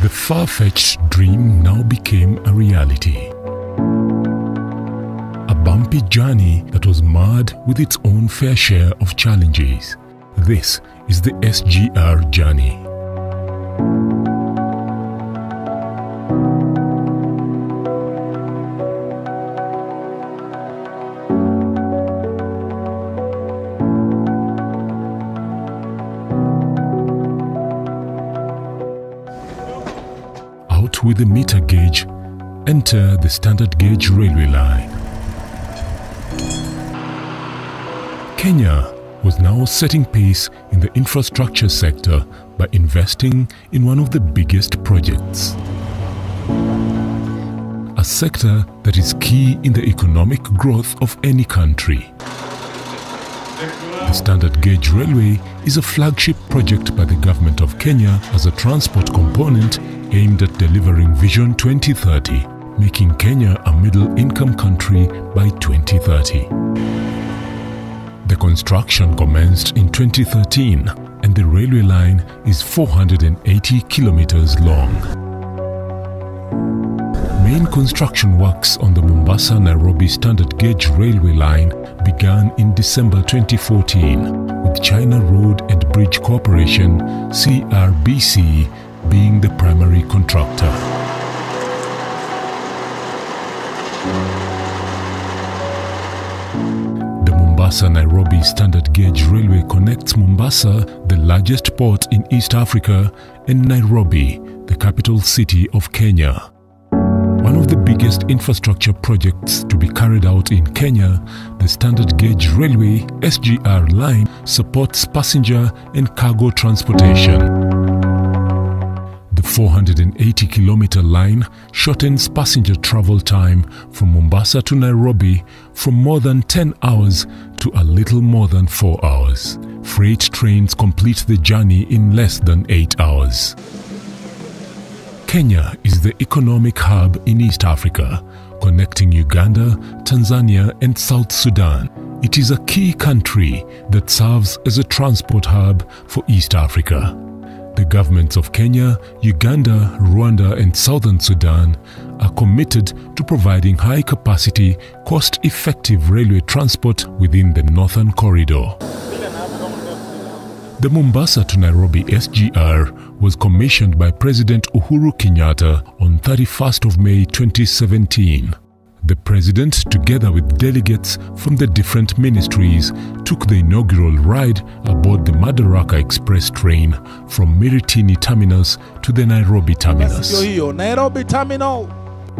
The far-fetched dream now became a reality. A bumpy journey that was marred with its own fair share of challenges. This is the SGR journey. Out with the meter gauge, enter the standard gauge railway line. Kenya was now setting pace in the infrastructure sector by investing in one of the biggest projects. A sector that is key in the economic growth of any country. The Standard Gauge Railway is a flagship project by the government of Kenya as a transport component aimed at delivering Vision 2030, making Kenya a middle-income country by 2030. The construction commenced in 2013 and the railway line is 480 kilometers long. Main construction works on the Mombasa-Nairobi Standard Gauge Railway line began in December 2014, with China Road and Bridge Corporation (CRBC) being the primary contractor. The Mombasa-Nairobi Standard Gauge Railway connects Mombasa, the largest port in East Africa, and Nairobi, the capital city of Kenya. One of the biggest infrastructure projects to be carried out in Kenya, the Standard Gauge Railway SGR line supports passenger and cargo transportation. The 480-kilometer line shortens passenger travel time from Mombasa to Nairobi from more than 10 hours to a little more than 4 hours. Freight trains complete the journey in less than 8 hours. Kenya is the economic hub in East Africa, connecting Uganda, Tanzania and South Sudan. It is a key country that serves as a transport hub for East Africa. The governments of Kenya, Uganda, Rwanda and Southern Sudan are committed to providing high-capacity, cost-effective railway transport within the Northern Corridor. The Mombasa to Nairobi SGR was commissioned by President Uhuru Kenyatta on 31st of May 2017. The President, together with delegates from the different ministries, took the inaugural ride aboard the Madaraka Express train from Miritini Terminus to the Nairobi Terminus. Nairobi Terminal.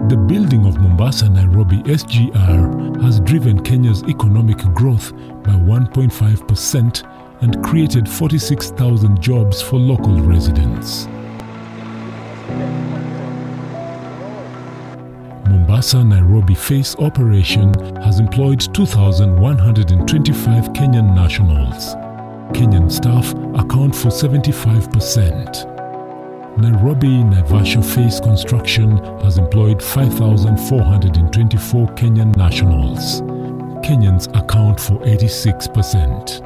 The building of Mombasa-Nairobi SGR has driven Kenya's economic growth by 1.5% and created 46,000 jobs for local residents. Mombasa-Nairobi phase operation has employed 2,125 Kenyan nationals. Kenyan staff account for 75%. Nairobi-Naivasha phase construction has employed 5,424 Kenyan nationals. Kenyans account for 86%.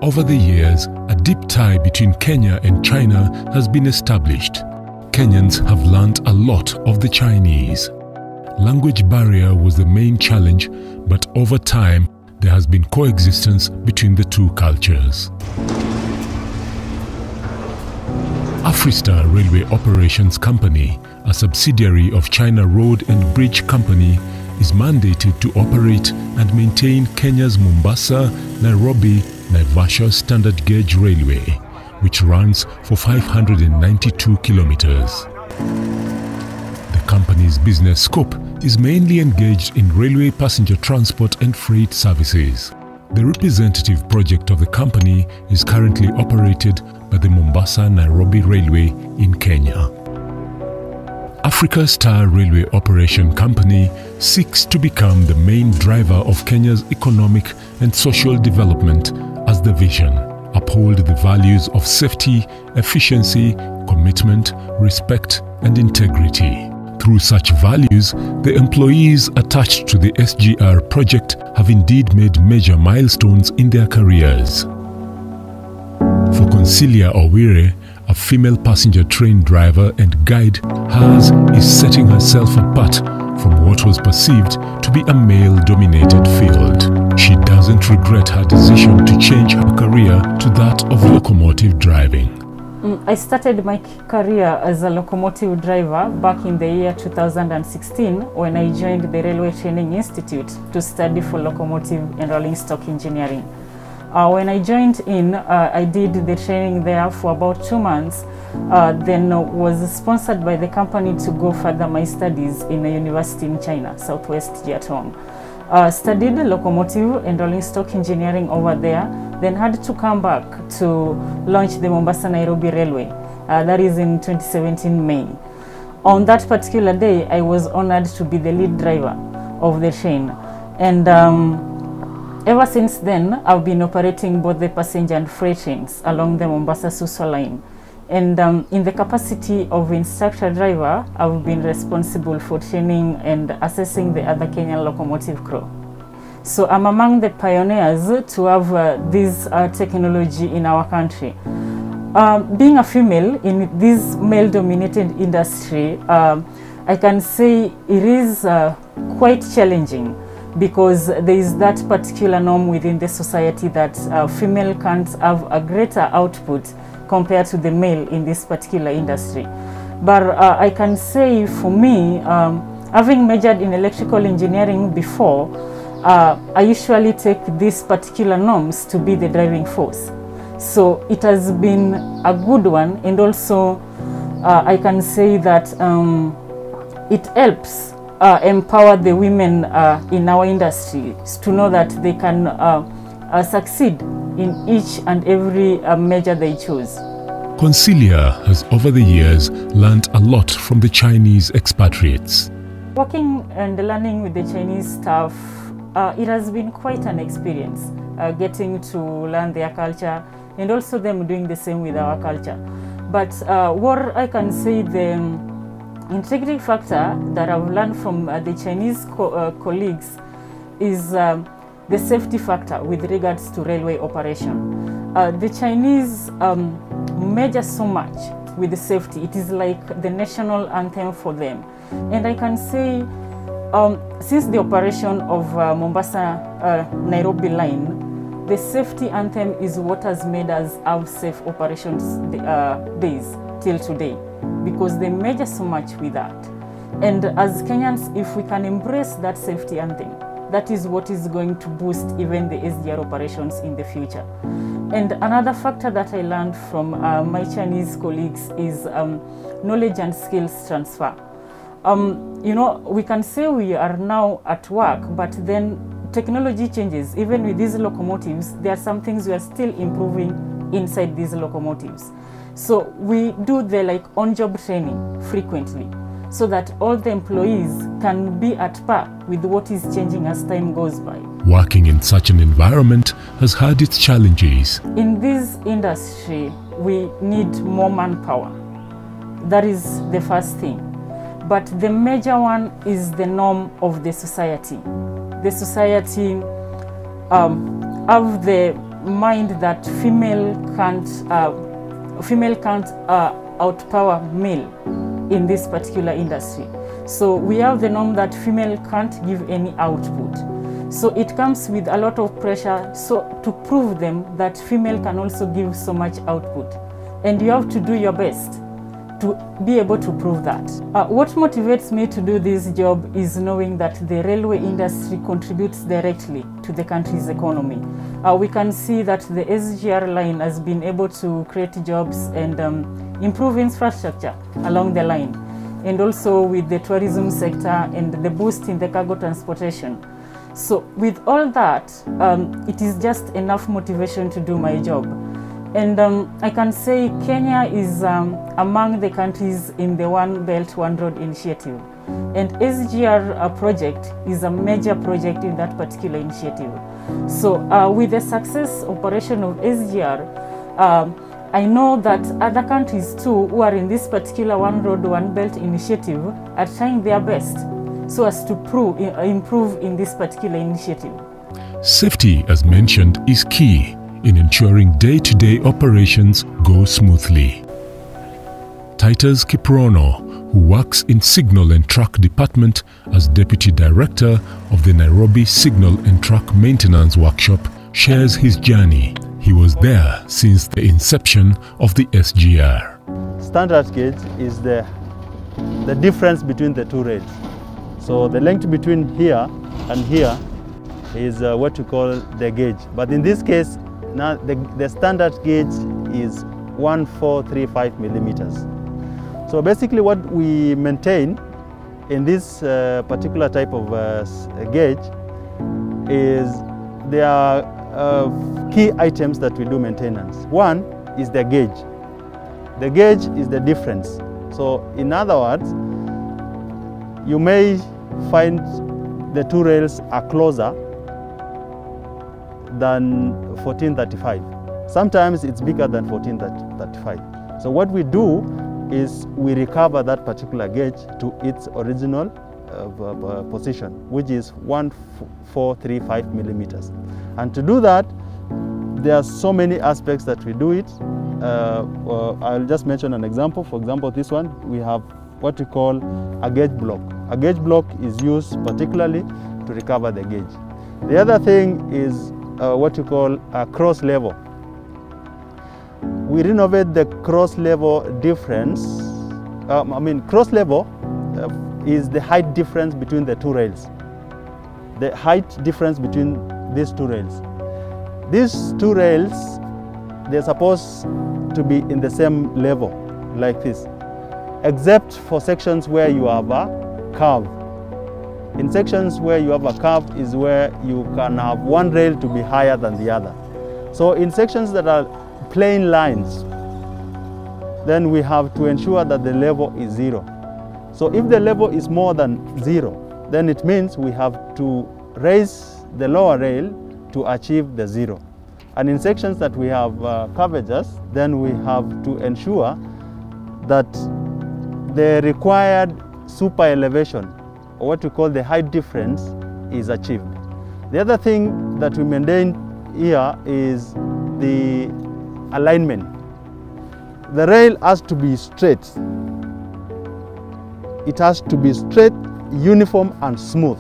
Over the years, a deep tie between Kenya and China has been established. Kenyans have learnt a lot of the Chinese. Language barrier was the main challenge, but over time, there has been coexistence between the two cultures. Afristar Railway Operations Company, a subsidiary of China Road and Bridge Company, is mandated to operate and maintain Kenya's Mombasa-Nairobi Naivasha Standard Gauge Railway, which runs for 592 kilometers. The company's business scope is mainly engaged in railway passenger transport and freight services. The representative project of the company is currently operated by the Mombasa-Nairobi Railway in Kenya. Africa Star Railway Operation Company seeks to become the main driver of Kenya's economic and social development as the vision, uphold the values of safety, efficiency, commitment, respect and integrity. Through such values, the employees attached to the SGR project have indeed made major milestones in their careers. For Consilia Owire, a female passenger train driver and guide, Hers is setting herself apart from what was perceived to be a male-dominated field. She doesn't regret her decision to change her career to that of locomotive driving. I started my career as a locomotive driver back in the year 2016 when I joined the Railway Training Institute to study for locomotive and rolling stock engineering. When I joined in, I did the training there for about 2 months, then was sponsored by the company to go further my studies in a university in China, Southwest Jiatong. Studied locomotive and rolling stock engineering over there, then had to come back to launch the Mombasa-Nairobi Railway. That is in 2017 May. On that particular day, I was honored to be the lead driver of the train. And ever since then, I've been operating both the passenger and freight trains along the Mombasa-Suswa line. And in the capacity of instructor driver, I've been responsible for training and assessing the other Kenyan locomotive crew. So I'm among the pioneers to have this technology in our country. Being a female in this male-dominated industry, I can say it is quite challenging, because there is that particular norm within the society that female can't have a greater output compared to the male in this particular industry. But I can say for me, having majored in electrical engineering before, I usually take these particular norms to be the driving force. So it has been a good one, and also I can say that it helps empower the women in our industry to know that they can succeed in each and every measure they choose. Concilia has over the years learned a lot from the Chinese expatriates. Working and learning with the Chinese staff, it has been quite an experience, getting to learn their culture and also them doing the same with our culture. But what I can say, the intriguing factor that I've learned from the Chinese colleagues is the safety factor with regards to railway operation. The Chinese measure so much with the safety. It is like the national anthem for them. And I can say, since the operation of Mombasa-Nairobi line, the safety anthem is what has made us have safe operations days till today, because they measure so much with that. And as Kenyans, if we can embrace that safety anthem, that is what is going to boost even the SGR operations in the future. And another factor that I learned from my Chinese colleagues is knowledge and skills transfer. You know, we can say we are now at work, but then technology changes. Even with these locomotives, there are some things we are still improving inside these locomotives. So we do the on-job training frequently, so that all the employees can be at par with what is changing as time goes by. Working in such an environment has had its challenges. In this industry, we need more manpower. That is the first thing. But the major one is the norm of the society. The society have the mind that female can't outpower male in this particular industry. So we have the norm that female can't give any output. So it comes with a lot of pressure to prove them that female can also give so much output. And you have to do your best to be able to prove that. What motivates me to do this job is knowing that the railway industry contributes directly to the country's economy. We can see that the SGR line has been able to create jobs and improve infrastructure along the line, and also with the tourism sector and the boost in the cargo transportation. So with all that, it is just enough motivation to do my job. And I can say Kenya is among the countries in the One Belt, One Road initiative. And SGR project is a major project in that particular initiative. So with the success operation of SGR, I know that other countries too who are in this particular One Road, One Belt initiative are trying their best so as to improve in this particular initiative. Safety, as mentioned, is key in ensuring day-to-day operations go smoothly. Titus Kiprono, who works in Signal and Truck Department as Deputy Director of the Nairobi Signal and Truck Maintenance Workshop, shares his journey. He was there since the inception of the SGR. Standard gauge is the difference between the two rails. So the length between here and here is what we call the gauge. But in this case, now the standard gauge is 1435 millimeters. So basically what we maintain in this particular type of gauge is there are key items that we do maintenance. One is the gauge. The gauge is the difference. So in other words, you may find the two rails are closer than 1435. Sometimes it's bigger than 1435. So what we do is we recover that particular gauge to its original position, which is 1435 millimeters. And to do that, there are so many aspects that we do it. I'll just mention an example. For example, this one, we have what we call a gauge block. A gauge block is used particularly to recover the gauge. The other thing is what we call a cross level. We renovate the cross level difference. Cross level is the height difference between the two rails. The height difference between these two rails. These two rails, they're supposed to be in the same level, like this, except for sections where you have a curve. In sections where you have a curve is where you can have one rail to be higher than the other. So in sections that are plain lines, then we have to ensure that the level is 0. So if the level is more than 0, then it means we have to raise the lower rail to achieve the 0. And in sections that we have curvatures, then we have to ensure that the required super elevation, or what we call the height difference, is achieved. The other thing that we maintain here is the alignment. The rail has to be straight. It has to be straight, uniform and smooth.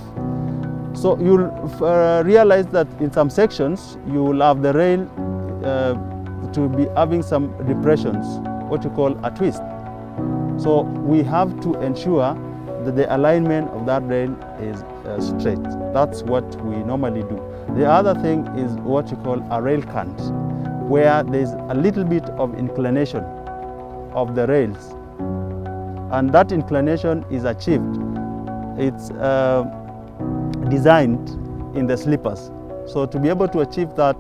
So you'll realize that in some sections you will have the rail to be having some depressions, what we call a twist. So we have to ensure that the alignment of that rail is straight. That's what we normally do. The other thing is what we call a rail cant, where there's a little bit of inclination of the rails, and that inclination is achieved. It's designed in the slippers. So to be able to achieve that,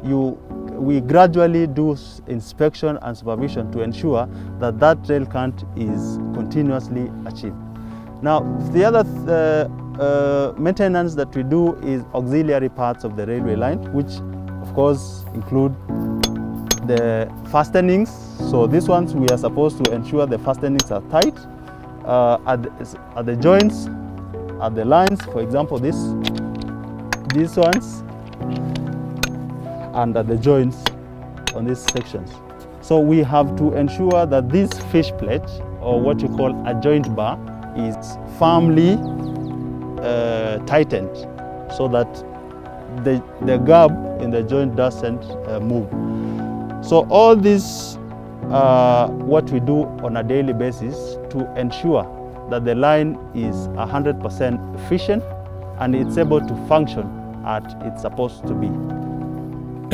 we gradually do inspection and supervision to ensure that that rail cant is continuously achieved. Now, the other maintenance that we do is auxiliary parts of the railway line, which of course include the fastenings. So these ones we are supposed to ensure the fastenings are tight at the joints, at the lines, for example these ones, and at the joints on these sections. So we have to ensure that this fish plate, or what you call a joint bar, is firmly tightened so that the gap in the joint doesn't move. So all this what we do on a daily basis to ensure that the line is 100% efficient and it's able to function as it's supposed to be.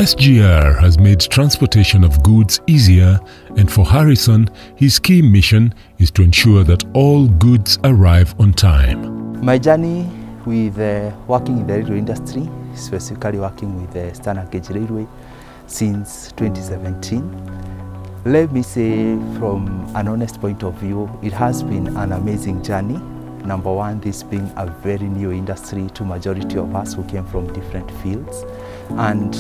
SGR has made transportation of goods easier, and for Harrison, his key mission is to ensure that all goods arrive on time. My journey with working in the railway industry, specifically working with the standard gauge railway since 2017, let me say from an honest point of view, it has been an amazing journey. Number one, this being a very new industry to majority of us who came from different fields. And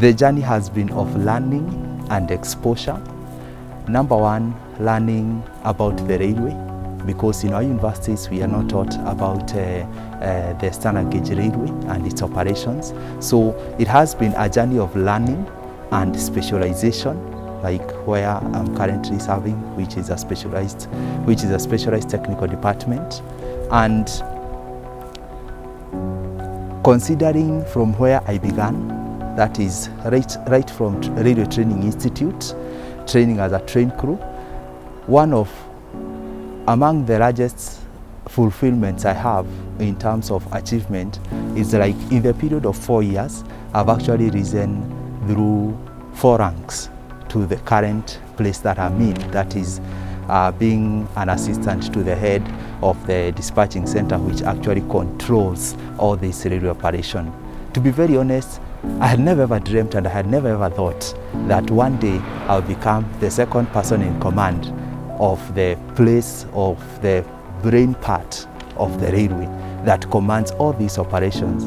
the journey has been of learning and exposure. Number one, learning about the railway, because in our universities we are not taught about the standard gauge railway and its operations. So it has been a journey of learning and specialization like where I'm currently serving, which is a specialized technical department. And considering from where I began, that is right from Radio Training Institute, training as a train crew, one of among the largest fulfillments I have in terms of achievement is like in the period of 4 years, I've actually risen through 4 ranks to the current place that I'm in, that is being an assistant to the head of the dispatching center, which actually controls all this railway operation. To be very honest, I had never ever dreamt and I had never ever thought that one day I'll become the second person in command of the place of the brain part of the railway that commands all these operations.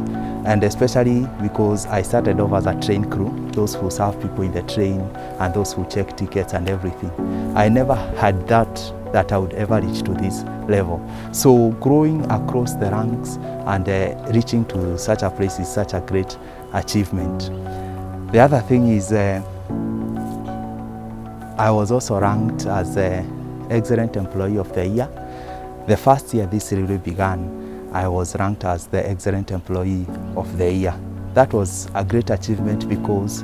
And especially because I started off as a train crew, those who serve people in the train and those who check tickets and everything. I never had that I would ever reach to this level. So growing across the ranks and reaching to such a place is such a great achievement. The other thing is I was also ranked as the Excellent Employee of the Year. The first year this railway began, I was ranked as the Excellent Employee of the Year. That was a great achievement because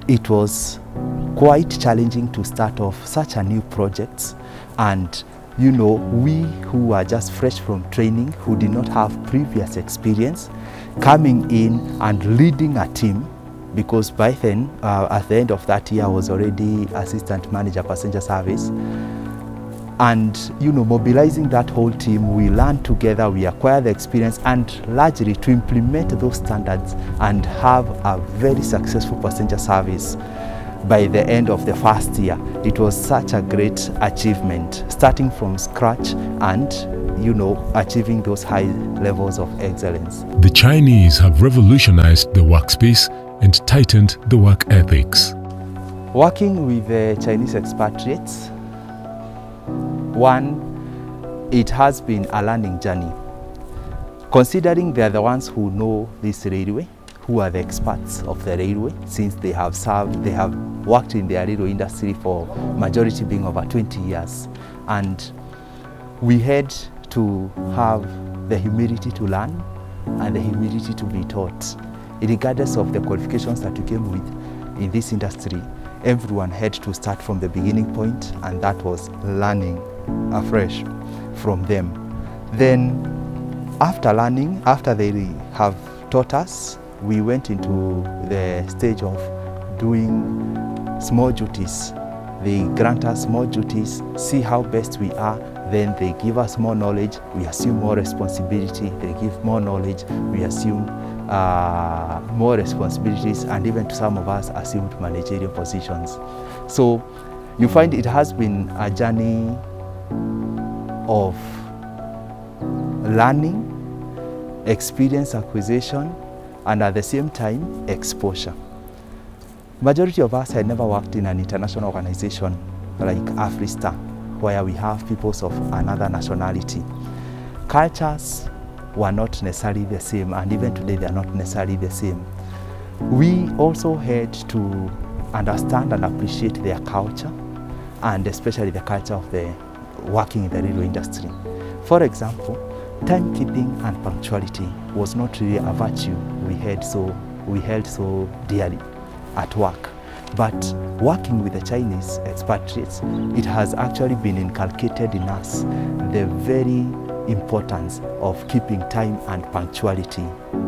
it was quite challenging to start off such a new project. And you know, we who are just fresh from training, who did not have previous experience, coming in and leading a team, because by then, at the end of that year, I was already Assistant Manager Passenger Service. And you know, mobilizing that whole team, we learn together, we acquire the experience, and largely to implement those standards and have a very successful passenger service by the end of the first year. It was such a great achievement, starting from scratch and you know, achieving those high levels of excellence. The Chinese have revolutionized the workspace and tightened the work ethics. Working with the Chinese expatriates, one, it has been a learning journey. Considering they are the ones who know this railway, who are the experts of the railway, since they have worked in the railway industry for majority being over 20 years. And we had to have the humility to learn and the humility to be taught. Regardless of the qualifications that you came with in this industry, everyone had to start from the beginning point, and that was learning afresh from them. Then after learning, after they have taught us, we went into the stage of doing small duties. They grant us small duties, see how best we are, then they give us more knowledge, we assume more responsibility, they give more knowledge, we assume more responsibilities, and even to some of us assumed managerial positions. So you find it has been a journey of learning, experience acquisition, and at the same time, exposure. Majority of us had never worked in an international organization like Afrista, where we have peoples of another nationality. Cultures were not necessarily the same, and even today they are not necessarily the same. We also had to understand and appreciate their culture, and especially the culture of the working in the railway industry. For example, timekeeping and punctuality was not really a virtue we held so dearly at work. But working with the Chinese expatriates, it has actually been inculcated in us the very importance of keeping time and punctuality,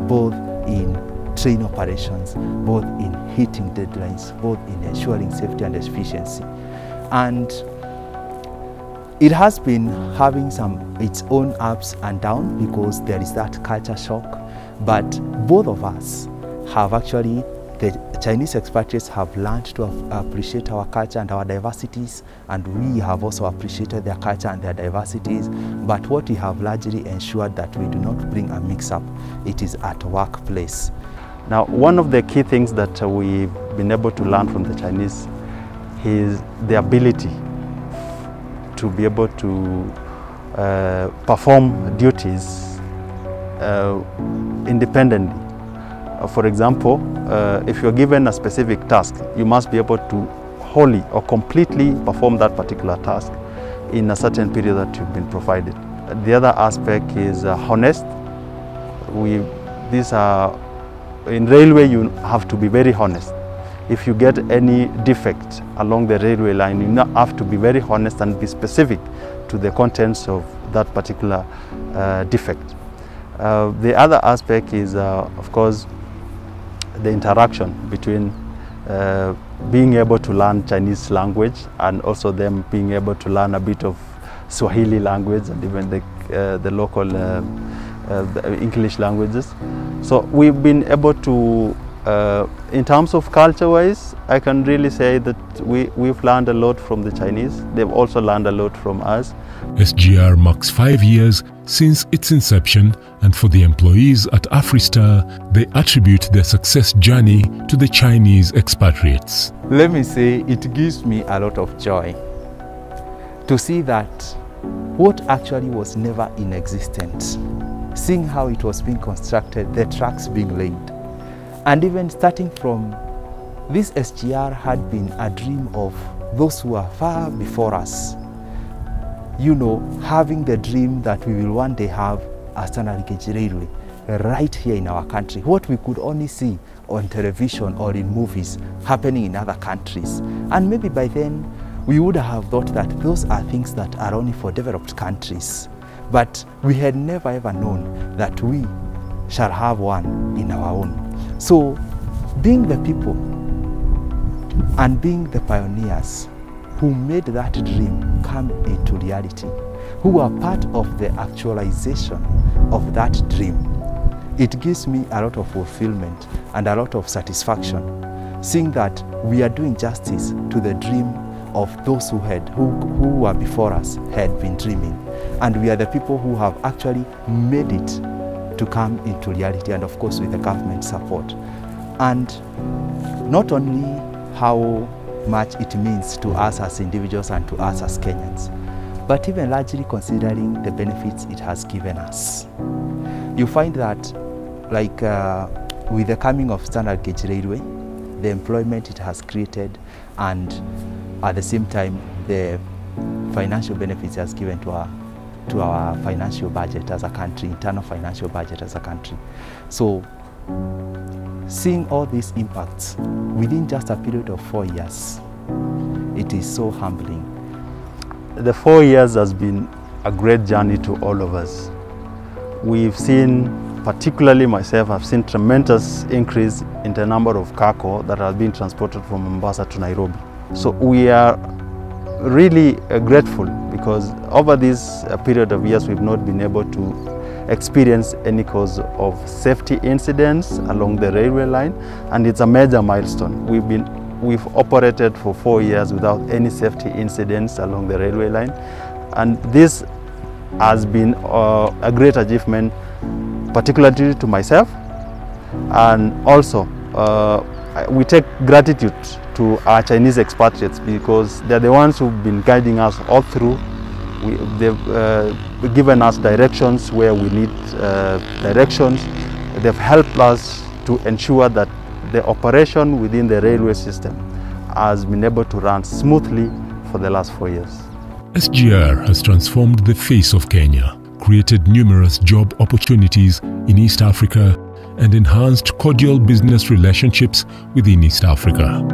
both in train operations, both in hitting deadlines, both in ensuring safety and efficiency. And it has been having its own ups and downs because there is that culture shock, but both of us have actually, the Chinese expatriates have learned to appreciate our culture and our diversities, and we have also appreciated their culture and their diversities. But what we have largely ensured that we do not bring a mix-up, it is at workplace. Now, one of the key things that we've been able to learn from the Chinese is the ability to be able to perform duties independently. For example, if you're given a specific task, you must be able to wholly or completely perform that particular task in a certain period that you've been provided. The other aspect is honest. In railway, you have to be very honest. If you get any defect along the railway line, you have to be very honest and be specific to the contents of that particular defect. The other aspect is, of course, the interaction between being able to learn Chinese language and also them being able to learn a bit of Swahili language and even the local English languages. So we've been able to, in terms of culture-wise, I can really say that we've learned a lot from the Chinese. They've also learned a lot from us. SGR marks 5 years since its inception, and for the employees at Afristar, they attribute their success journey to the Chinese expatriates. Let me say, it gives me a lot of joy to see that what actually was never in existence, seeing how it was being constructed, the tracks being laid. And even starting from this SGR had been a dream of those who are far before us. You know, having the dream that we will one day have a standard gauge railway right here in our country. What we could only see on television or in movies happening in other countries. And maybe by then we would have thought that those are things that are only for developed countries. But we had never ever known that we shall have one in our own. So being the people and being the pioneers who made that dream come into reality, who are part of the actualization of that dream, it gives me a lot of fulfillment and a lot of satisfaction, seeing that we are doing justice to the dream of those who were before us had been dreaming. And we are the people who have actually made it to come into reality, and of course with the government support. And not only how much it means to us as individuals and to us as Kenyans, but even largely considering the benefits it has given us. You find that, like with the coming of standard gauge railway, the employment it has created, and at the same time the financial benefits it has given to our financial budget as a country, internal financial budget as a country. So seeing all these impacts within just a period of 4 years, it is so humbling. The 4 years has been a great journey to all of us. We've seen, particularly myself, I've seen tremendous increase in the number of cargo that are being transported from Mombasa to Nairobi. So we are really grateful, because over this period of years we've not been able to experience any cause of safety incidents along the railway line, and it's a major milestone. We've operated for 4 years without any safety incidents along the railway line, and this has been a great achievement, particularly to myself, and also we take gratitude to our Chinese expatriates, because they're the ones who've been guiding us all through. They've given us directions where we need directions. They've helped us to ensure that the operation within the railway system has been able to run smoothly for the last 4 years. SGR has transformed the face of Kenya, created numerous job opportunities in East Africa, and enhanced cordial business relationships within East Africa.